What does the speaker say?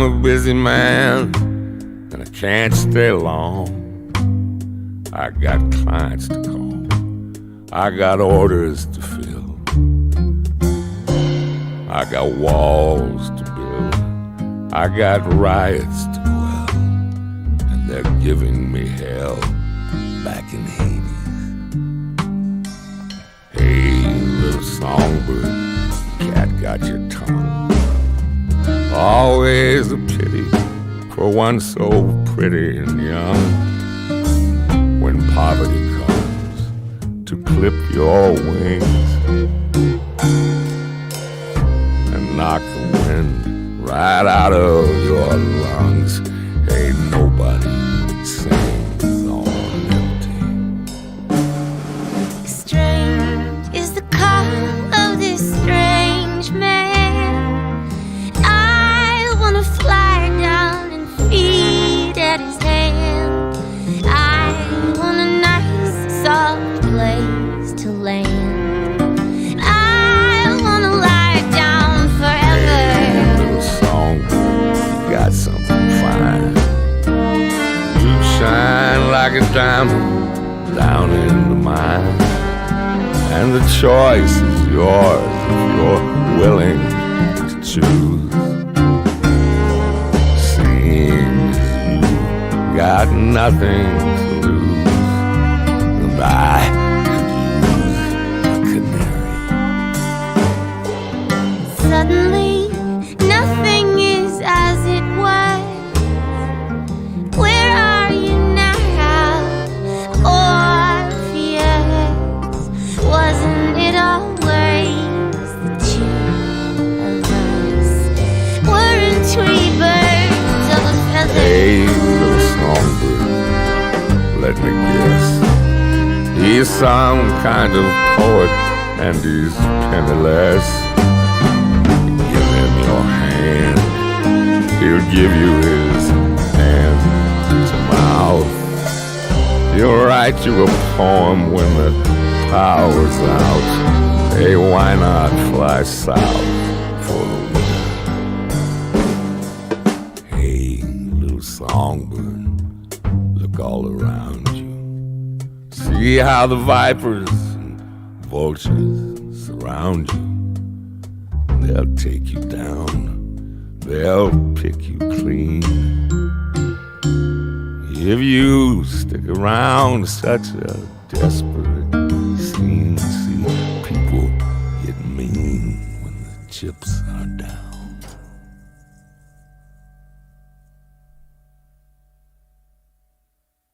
a busy man, and I can't stay long. I got clients to call, I got orders to fill, I got walls to build, I got riots to quell, and they're giving me hell back in Hades. Hey, little songbird, cat got your tongue. Always a pity for one so pretty and young. When poverty comes to clip your wings and knock the wind right out of your lungs, ain't nobody sings on empty. Strange is the call of this strange man. I wanna fly down and feed at his hand. I want a nice soft place to land. I wanna lie down forever. Hey, little songbird, you got something fine. You shine like a diamond down in the mine, and the choice is yours if you're willing to choose. Seems you got nothing to lose, and I could use a canary. Suddenly, nothing is as it was. Where are you now, Orpheus? Wasn't it always the two of us? Weren't we birds of a feather? Hey, little songbird, let me guess. He's some kind of poet, and he's penniless. Give him your hand, he'll give you his hand to mouth. He'll write you a poem when the power's out. Hey, why not fly south for the winter? Hey, little songbird, look all around you. See how the vipers and vultures surround you. They'll take you down, they'll pick you clean. If you stick around such a desperate scene, see people get mean when the chips